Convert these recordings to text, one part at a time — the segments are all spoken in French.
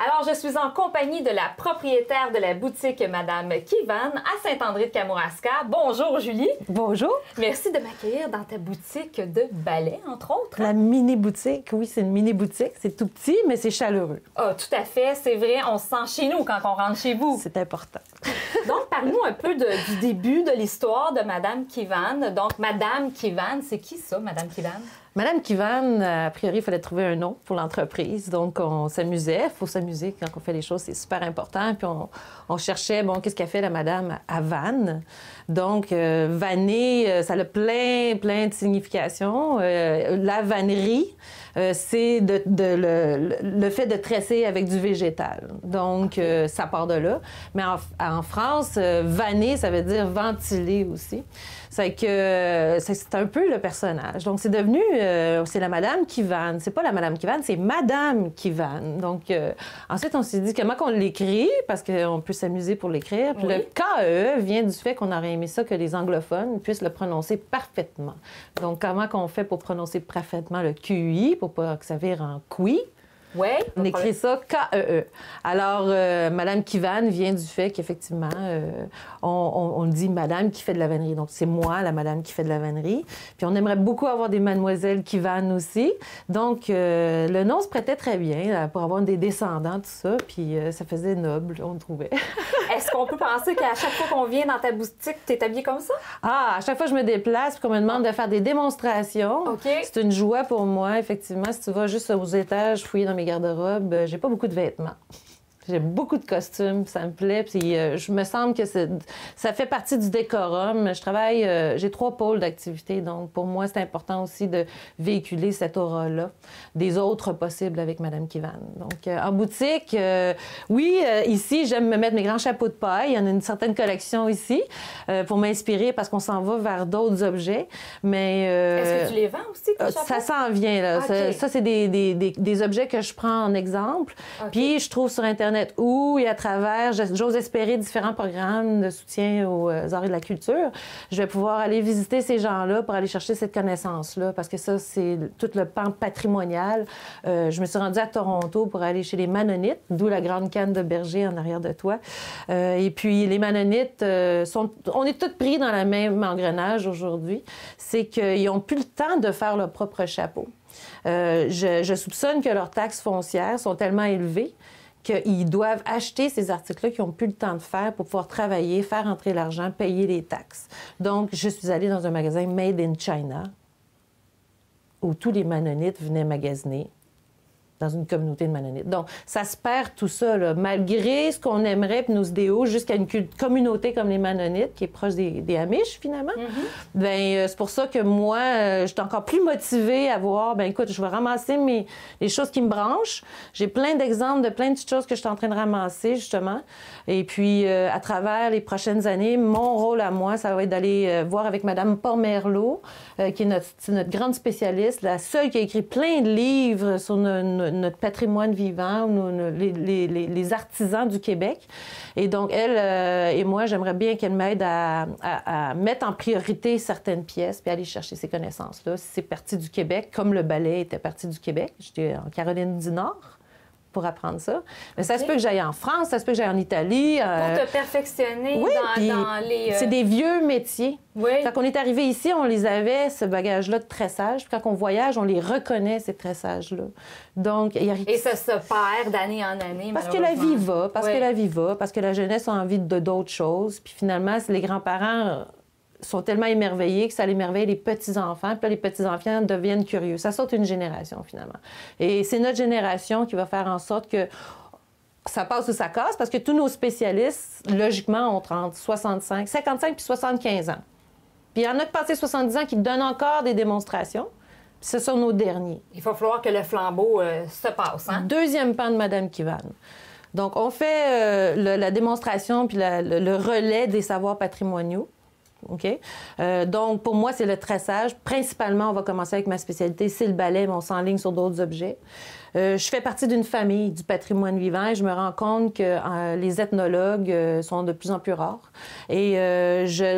Alors, je suis en compagnie de la propriétaire de la boutique Madame Kivan à Saint-André-de-Kamouraska. Bonjour, Julie. Bonjour. Merci de m'accueillir dans ta boutique de ballet, entre autres. La mini-boutique, oui, c'est une mini-boutique. C'est tout petit, mais c'est chaleureux. Ah, tout à fait, c'est vrai. On se sent chez nous quand on rentre chez vous. C'est important. Donc, parle-nous un peu du début de l'histoire de Madame Kivan. Donc, Madame Kivan, c'est qui ça, Madame Kivan? Madame Kivan, a priori, il fallait trouver un nom pour l'entreprise. Donc, on s'amusait. Il faut s'amuser quand on fait les choses, c'est super important. Puis, on cherchait, bon, qu'est-ce qu'a fait la madame à Vannes? Donc, vanner, ça a plein de significations. La vannerie, c'est le fait de tresser avec du végétal. Donc, ça part de là. Mais en France, vanner, ça veut dire ventiler aussi. C'est que c'est un peu le personnage. Donc, c'est devenu, c'est la madame qui vanne. C'est pas la madame qui vanne, c'est madame qui vanne. Donc, ensuite, on s'est dit comment qu'on l'écrit, parce qu'on peut s'amuser pour l'écrire. Puis oui. le KE vient du fait qu'on aurait aimé ça que les anglophones puissent le prononcer parfaitement. Donc, comment qu'on fait pour prononcer parfaitement le QI, pour pas que ça vire en QI? Oui. On écrit ça K-E-E. Alors, Madame Kivan vient du fait qu'effectivement, on dit Madame qui fait de la vannerie. Donc, c'est moi, la Madame qui fait de la vannerie. Puis, on aimerait beaucoup avoir des mademoiselles Kivan aussi. Donc, le nom se prêtait très bien là, pour avoir des descendants, tout ça. Puis, ça faisait noble, on trouvait. Est-ce qu'on peut penser qu'à chaque fois qu'on vient dans ta boutique, tu es habillée comme ça? Ah, à chaque fois que je me déplace puis qu'on me demande de faire des démonstrations, c'est une joie pour moi, effectivement. Si tu vas juste aux étages, fouiller dans mes garde-robes, j'ai pas beaucoup de vêtements. J'ai beaucoup de costumes, ça me plaît. Puis je me semble que ça fait partie du décorum. Je travaille, j'ai 3 pôles d'activité, donc pour moi, c'est important aussi de véhiculer cette aura-là, des autres possibles avec Madame Kivan. Donc en boutique, oui, ici, j'aime me mettre mes grands chapeaux de paille. Il y en a une certaine collection ici pour m'inspirer parce qu'on s'en va vers d'autres objets. Mais est-ce que tu les vends aussi, tes chapeaux? Ça s'en vient, là. Okay. Ça c'est des objets que je prends en exemple. Okay. Puis je trouve sur Internet où et à travers, j'ose espérer différents programmes de soutien aux arts et de la culture, je vais pouvoir aller visiter ces gens-là pour aller chercher cette connaissance-là, parce que ça, c'est tout le pan patrimonial. Je me suis rendue à Toronto pour aller chez les Mannonites, d'où la grande canne de berger en arrière de toi. Et puis, les Mannonites, on est tous pris dans le même engrenage aujourd'hui. C'est qu'ils n'ont plus le temps de faire leur propre chapeau. Je soupçonne que leurs taxes foncières sont tellement élevées qu'ils doivent acheter ces articles-là qu'ils n'ont plus le temps de faire pour pouvoir travailler, faire entrer l'argent, payer les taxes. Donc, je suis allée dans un magasin Made in China où tous les Mannonites venaient magasiner dans une communauté de Mannonites. Donc, ça se perd tout ça, là, malgré ce qu'on aimerait, puis nos idéaux, jusqu'à une communauté comme les Mannonites, qui est proche des Amish, finalement. Mm-hmm. Bien, c'est pour ça que moi, je suis encore plus motivée à voir, bien, écoute, je vais ramasser les choses qui me branchent. J'ai plein d'exemples de plein de petites choses que je suis en train de ramasser, justement. Et puis, à travers les prochaines années, mon rôle à moi, ça va être d'aller voir avec Mme Pomerleau, qui est notre grande spécialiste, la seule qui a écrit plein de livres sur notre patrimoine vivant, les artisans du Québec. Et donc, elle et moi, j'aimerais bien qu'elle m'aide à mettre en priorité certaines pièces puis aller chercher ces connaissances-là. C'est parti du Québec, comme le ballet était parti du Québec. J'étais en Caroline du Nord pour apprendre ça. Mais ça se peut que j'aille en France, ça se peut que j'aille en Italie. Pour te perfectionner oui, dans les... C'est des vieux métiers. Oui. Quand on est arrivé ici, on les avait, ce bagage-là de tressage. Puis quand on voyage, on les reconnaît, ces tressages-là. Donc, et ça se perd d'année en année, parce que la vie va, parce que la vie va, parce que la jeunesse a envie de d'autres choses. Puis finalement, les grands-parents sont tellement émerveillés que ça émerveille les petits-enfants. Puis là, les petits-enfants deviennent curieux. Ça saute une génération, finalement. Et c'est notre génération qui va faire en sorte que ça passe ou ça casse, parce que tous nos spécialistes, logiquement, ont entre 55 puis 75 ans. Puis il y en a qui passent 70 ans qui donnent encore des démonstrations. Puis ce sont nos derniers. Il va falloir que le flambeau se passe, hein? Deuxième pan de Madame Kivan. Donc, on fait la démonstration puis le relais des savoirs patrimoniaux. OK? Donc, pour moi, c'est le tressage. Principalement, on va commencer avec ma spécialité, c'est le ballet, mais on s'enligne sur d'autres objets. Je fais partie d'une famille du patrimoine vivant et je me rends compte que les ethnologues sont de plus en plus rares. Et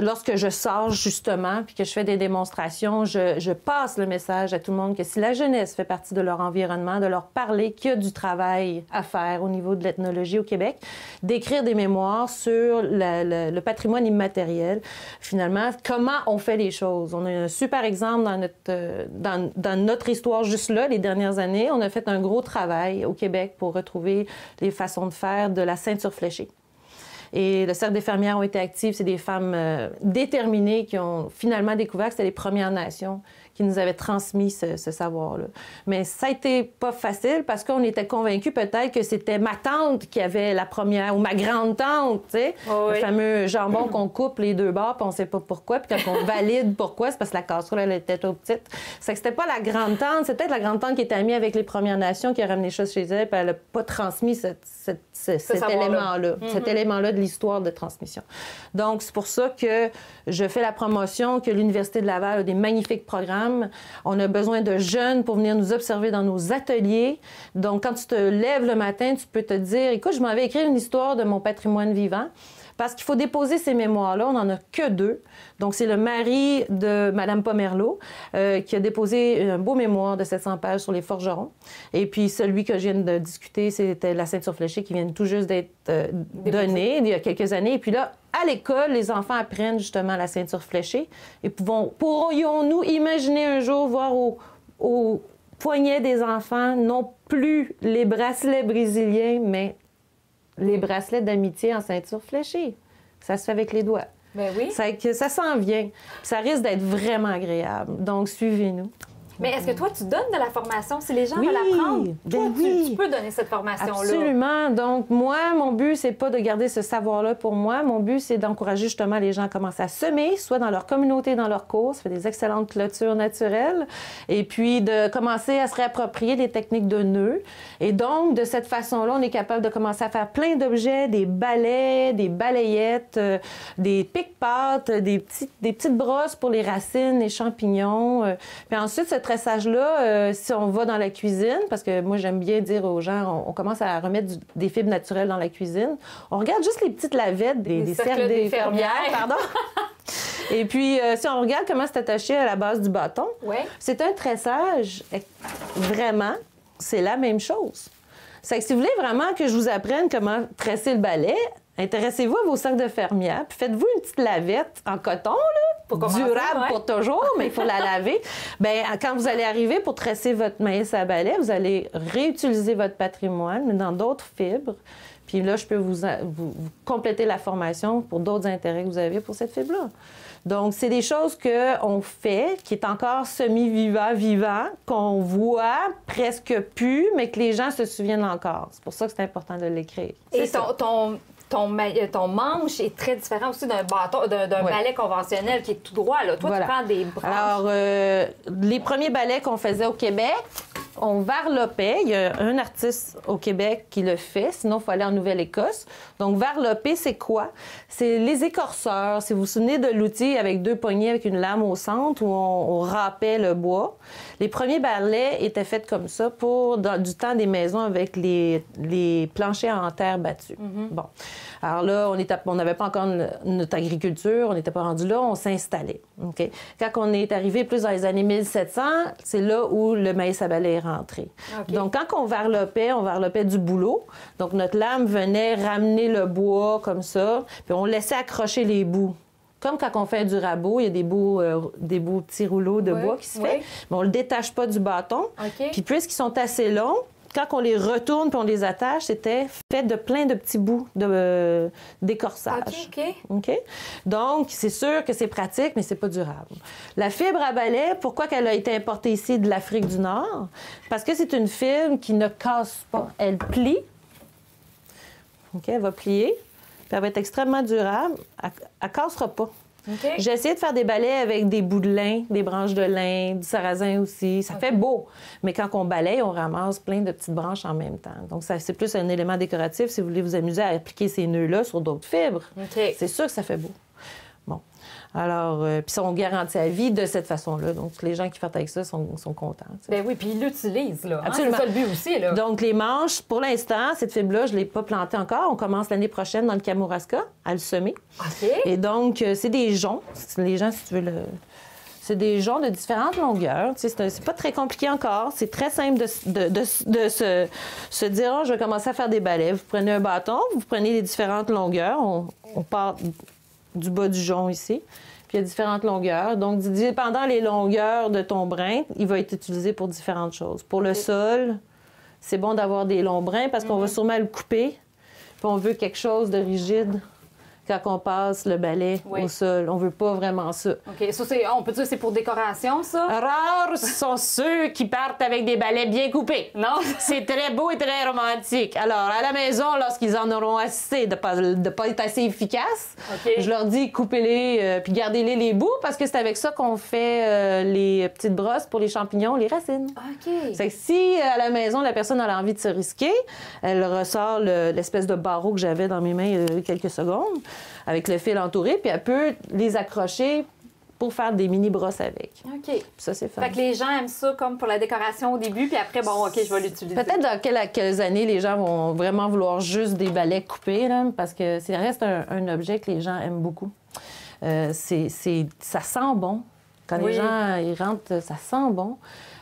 lorsque je sors justement puis que je fais des démonstrations, je passe le message à tout le monde que si la jeunesse fait partie de leur environnement, de leur parler qu'il y a du travail à faire au niveau de l'ethnologie au Québec, d'écrire des mémoires sur le patrimoine immatériel, finalement, comment on fait les choses. On a un super exemple dans notre histoire juste là, les dernières années. On a fait un gros travail au Québec pour retrouver les façons de faire de la ceinture fléchée. Et le Cercle des fermières ont été actifs. C'est des femmes déterminées qui ont finalement découvert que c'était les Premières Nations qui nous avaient transmis ce savoir-là. Mais ça a été pas facile parce qu'on était convaincus peut-être que c'était ma tante qui avait la première, ou ma grande-tante, tu sais, le fameux jambon qu'on coupe les deux bords, puis on sait pas pourquoi, puis quand on valide pourquoi, c'est parce que la casserole, elle était trop petite. C'est que c'était pas la grande-tante, c'est peut-être la grande-tante qui était amie avec les Premières Nations qui a ramené ça chez elle, puis elle a pas transmis cet élément-là, cet élément-là de l'histoire de transmission. Donc, c'est pour ça que je fais la promotion, que l'Université de Laval a des magnifiques programmes. On a besoin de jeunes pour venir nous observer dans nos ateliers. Donc, quand tu te lèves le matin, tu peux te dire, écoute, je m'en vais écrire une histoire de mon patrimoine vivant. Parce qu'il faut déposer ces mémoires-là. On n'en a que 2. Donc, c'est le mari de Mme Pomerleau qui a déposé un beau mémoire de 700 pages sur les forgerons. Et puis, celui que je viens de discuter, c'était la ceinture fléchée qui vient tout juste d'être donnée il y a quelques années. Et puis là, à l'école, les enfants apprennent justement la ceinture fléchée. Et pourrions-nous imaginer un jour voir au poignet des enfants non plus les bracelets brésiliens, mais les bracelets d'amitié en ceinture fléchée. Ça se fait avec les doigts. Ben oui. Ça s'en vient. Ça risque d'être vraiment agréable. Donc, suivez-nous. Mais est-ce que toi, tu donnes de la formation? Si les gens veulent apprendre, toi, tu peux donner cette formation-là. Absolument. Donc, moi, mon but, c'est pas de garder ce savoir-là pour moi. Mon but, c'est d'encourager justement les gens à commencer à semer, soit dans leur communauté, dans leur cours. Ça fait des excellentes clôtures naturelles. Et puis, de commencer à se réapproprier des techniques de nœuds. Et donc, de cette façon-là, on est capable de commencer à faire plein d'objets, des balais, des balayettes, des pique-pâtes, des petites brosses pour les racines, les champignons. Puis ensuite, ce tressage-là, si on va dans la cuisine, parce que moi, j'aime bien dire aux gens, on commence à remettre des fibres naturelles dans la cuisine. On regarde juste les petites lavettes des cercles des fermières. Pardon. Et puis, si on regarde comment c'est attaché à la base du bâton, c'est un tressage. Vraiment, c'est la même chose. C'est que si vous voulez vraiment que je vous apprenne comment tresser le balai, intéressez-vous à vos cercles de fermière, puis faites-vous une petite lavette en coton, là, durable pour toujours, mais il faut la laver. Bien, quand vous allez arriver pour tresser votre maïs à balai, vous allez réutiliser votre patrimoine, mais dans d'autres fibres. Puis là, je peux vous compléter la formation pour d'autres intérêts que vous avez pour cette fibre-là. Donc, c'est des choses qu'on fait, qui est encore semi-vivant, qu'on voit presque plus, mais que les gens se souviennent encore. C'est pour ça que c'est important de l'écrire. Et ton manche est très différent aussi d'un balai conventionnel qui est tout droit. Là. Toi, tu prends des branches. Alors, les premiers balais qu'on faisait au Québec, on varlopait. Il y a un artiste au Québec qui le fait, sinon il faut aller en Nouvelle-Écosse. Donc, varloper, c'est quoi? C'est les écorceurs. Si vous vous souvenez de l'outil avec 2 poignées, avec une lame au centre, où on râpait le bois. Les premiers balais étaient faits comme ça du temps des maisons avec les planchers en terre battue. Bon. Alors là, on n'avait pas encore notre agriculture, on n'était pas rendu là, on s'installait. Okay? Quand on est arrivé plus dans les années 1700, c'est là où le maïs à balai est rentré. Okay. Donc, quand on varlopait du bouleau. Donc, notre lame venait ramener le bois comme ça, puis on laissait accrocher les bouts. Comme quand on fait du rabot, il y a des beaux petits rouleaux de bois qui se fait, mais on ne le détache pas du bâton. Okay. Puis puisqu'ils sont assez longs, quand on les retourne puis on les attache, c'était fait de plein de petits bouts d'écorçage. OK? Donc, c'est sûr que c'est pratique, mais c'est pas durable. La fibre à balai, pourquoi qu'elle a été importée ici de l'Afrique du Nord? Parce que c'est une fibre qui ne casse pas. Elle plie. OK? Elle va plier. Puis elle va être extrêmement durable. Elle ne cassera pas. Okay. J'ai essayé de faire des balais avec des bouts de lin, des branches de lin, du sarrasin aussi. Ça fait beau. Mais quand on balaye, on ramasse plein de petites branches en même temps. Donc, c'est plus un élément décoratif si vous voulez vous amuser à appliquer ces nœuds-là sur d'autres fibres. Okay. C'est sûr que ça fait beau. Bon. Alors, puis sont garantis à vie de cette façon-là. Donc, les gens qui partent avec ça sont contents. Bien oui, puis ils l'utilisent, là. Absolument. C'est ça le but aussi, là. Donc, les manches, pour l'instant, cette fibre-là, je ne l'ai pas plantée encore. On commence l'année prochaine dans le Kamouraska à le semer. OK. Et donc, c'est des joncs. Les gens, si tu veux le... C'est des joncs de différentes longueurs. C'est pas très compliqué encore. C'est très simple de se dire, je vais commencer à faire des balais. Vous prenez un bâton, vous prenez les différentes longueurs. On part du bas du jonc ici. Puis il y a différentes longueurs. Donc, dépendant les longueurs de ton brin, il va être utilisé pour différentes choses. Pour le sol, c'est bon d'avoir des longs brins parce qu'on va sûrement le couper. Puis on veut quelque chose de rigide. Quand on passe le balai au sol. On veut pas vraiment ça. OK. Ça, on peut dire que c'est pour décoration, ça? Rares sont ceux qui partent avec des balais bien coupés. Non? C'est très beau et très romantique. Alors, à la maison, lorsqu'ils en auront assez de pas être assez efficaces, je leur dis coupez-les puis gardez-les les bouts parce que c'est avec ça qu'on fait les petites brosses pour les champignons, les racines. OK. C'est que si à la maison, la personne a envie de se risquer, elle ressort l'espèce de barreau que j'avais dans mes mains il y a quelques secondes, avec le fil entouré, puis elle peut les accrocher pour faire des mini-brosses avec. OK. Puis ça, c'est fun. Fait que les gens aiment ça comme pour la décoration au début, puis après, bon, OK, je vais l'utiliser. Peut-être dans quelques années, les gens vont vraiment vouloir juste des balais coupés, là, parce que ça reste un objet que les gens aiment beaucoup. Ça sent bon. Quand les gens ils rentrent, ça sent bon.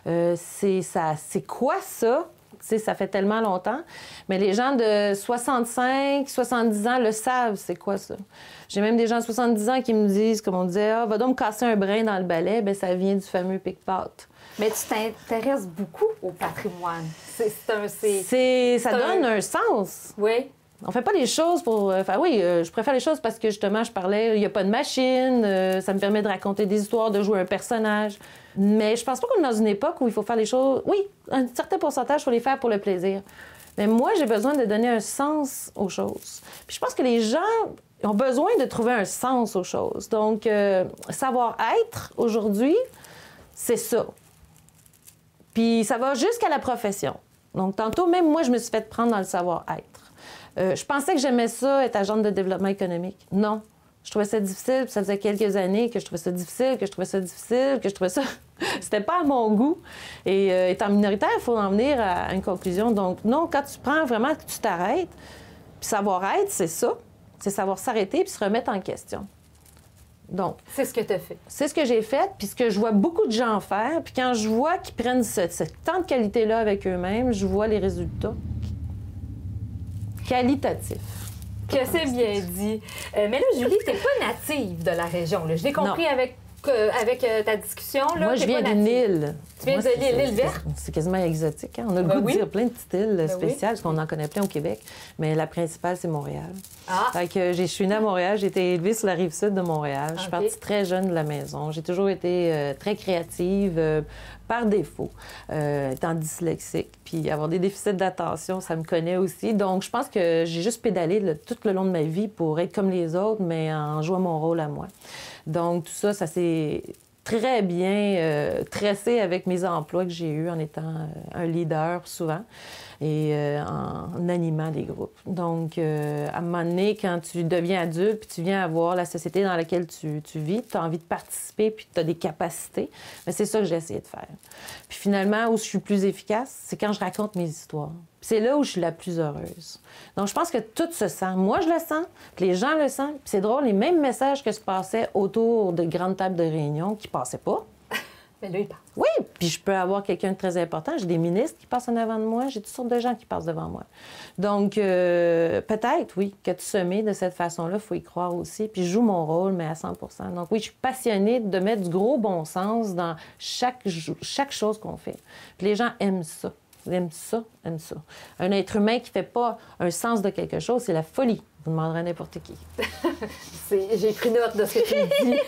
C'est quoi ça? T'sais, ça fait tellement longtemps. Mais les gens de 65, 70 ans le savent, c'est quoi ça? J'ai même des gens de 70 ans qui me disent, comme on disait, va donc me casser un brin dans le balai. Bien, ça vient du fameux pic-patte. Mais tu t'intéresses beaucoup au patrimoine. Ça donne un sens. Oui. On fait pas les choses pour... je préfère les choses parce que, justement, je parlais, il n'y a pas de machine, ça me permet de raconter des histoires, de jouer un personnage. Mais je pense pas qu'on est dans une époque où il faut faire les choses... Oui, un certain pourcentage, il faut les faire pour le plaisir. Mais moi, j'ai besoin de donner un sens aux choses. Puis je pense que les gens ont besoin de trouver un sens aux choses. Donc, savoir-être, aujourd'hui, c'est ça. Puis ça va jusqu'à la profession. Donc, tantôt, même moi, je me suis fait prendre dans le savoir-être. Je pensais que j'aimais ça, être agente de développement économique. Non. Je trouvais ça difficile, puis ça faisait quelques années que je trouvais ça difficile, que je trouvais ça... C'était pas à mon goût. Et étant minoritaire, il faut en venir à une conclusion. Donc, non, quand tu prends vraiment, que tu t'arrêtes, puis savoir-être, c'est ça. C'est savoir s'arrêter puis se remettre en question. Donc... C'est ce que tu as fait. C'est ce que j'ai fait, puis ce que je vois beaucoup de gens faire. Puis quand je vois qu'ils prennent ce temps de qualité-là avec eux-mêmes, je vois les résultats qualitatifs. Que c'est bien dit. Mais là, Julie, t'es pas native de la région. Là. Je l'ai compris avec ta discussion. Là, moi, je viens d'une île. Tu viens de l'île verte? C'est quasiment exotique. Hein? On a le goût de dire plein de petites îles spéciales, parce qu'on en connaît plein au Québec. Mais la principale, c'est Montréal. Fait que je suis née à Montréal. J'ai été élevée sur la rive sud de Montréal. Je suis partie très jeune de la maison. J'ai toujours été très créative, par défaut, étant dyslexique. Puis avoir des déficits d'attention, ça me connaît aussi. Donc, je pense que j'ai juste pédalé tout le long de ma vie pour être comme les autres, mais en jouant mon rôle à moi. Donc, tout ça, ça s'est très bien tressé avec mes emplois que j'ai eus en étant un leader souvent et en animant des groupes. Donc, à un moment donné, quand tu deviens adulte puis tu viens à voir la société dans laquelle tu vis, tu as envie de participer puis tu as des capacités, mais c'est ça que j'ai essayé de faire. Puis finalement, où je suis plus efficace, c'est quand je raconte mes histoires. C'est là où je suis la plus heureuse. Donc, je pense que tout se sent. Moi, je le sens, puis les gens le sentent. Puis c'est drôle, les mêmes messages que se passaient autour de grandes tables de réunion qui passaient pas. Mais là, ils passent. Oui, puis je peux avoir quelqu'un de très important. J'ai des ministres qui passent en avant de moi. J'ai toutes sortes de gens qui passent devant moi. Donc, peut-être, oui, que tu semais de cette façon-là, il faut y croire aussi. Puis je joue mon rôle, mais à 100 %. Donc, oui, je suis passionnée de mettre du gros bon sens dans chaque chose qu'on fait. Puis les gens aiment ça. Aime ça. Un être humain qui ne fait pas un sens de quelque chose, c'est la folie. Vous demanderez à n'importe qui. J'ai pris note de ce que tu me dis.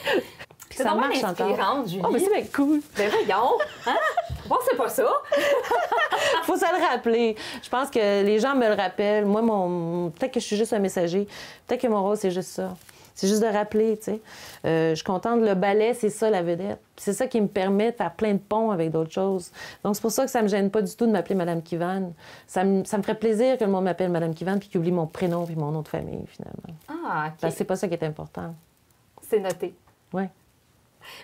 C'est vraiment inspirante, Julie. Oh, mais c'est bien cool. Ben voyons. Hein? Bon, c'est pas ça. Faut se le rappeler. Je pense que les gens me le rappellent. Moi, peut-être que je suis juste un messager. Peut-être que mon rôle, c'est juste ça. C'est juste de rappeler, tu sais. Je suis contente. Le ballet, c'est ça, la vedette. C'est ça qui me permet de faire plein de ponts avec d'autres choses. Donc, c'est pour ça que ça me gêne pas du tout de m'appeler Madame Kivan. Ça me ferait plaisir que le monde m'appelle Madame Kivan puis qu'il oublie mon prénom puis mon nom de famille, finalement. Ah, OK. Parce que c'est pas ça qui est important. C'est noté. Oui.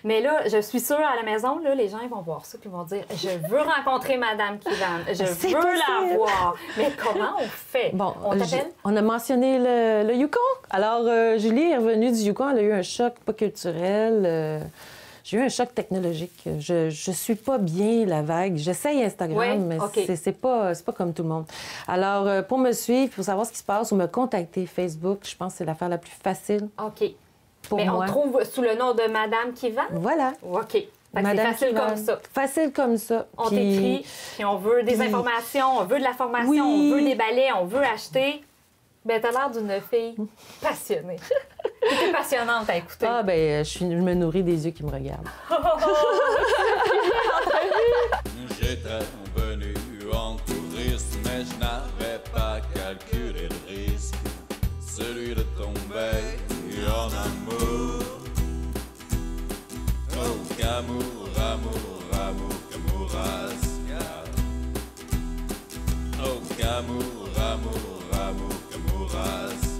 Mais là, je suis sûre, à la maison, là, les gens ils vont voir ça et vont dire « Je veux rencontrer Madame Kivan, je veux la voir. » Mais comment on fait? Bon, on t'appelle? On a mentionné le Yukon. Alors, Julie est revenue du Yukon. Elle a eu un choc pas culturel. J'ai eu un choc technologique. Je suis pas bien la vague. J'essaye Instagram, mais c'est pas comme tout le monde. Alors, pour me suivre, pour savoir ce qui se passe ou me contacter, Facebook, je pense que c'est l'affaire la plus facile. OK. Mais on trouve sous le nom de Madame Kivan? Voilà. OK. C'est facile comme ça. Facile comme ça. On t'écrit, puis on veut des informations, on veut de la formation, on veut des balais, on veut acheter. Ben, t'as l'air d'une fille passionnée. T'es passionnante à écouter. Ah, ben, je me nourris des yeux qui me regardent. J'étais venu en tourisme, mais je n'avais pas calculé le risque, celui de tomber en amour. Oh, qu'amour, amour, amour, qu'amourasca. Oh, qu'amour, amour, amour, qu'amourasca.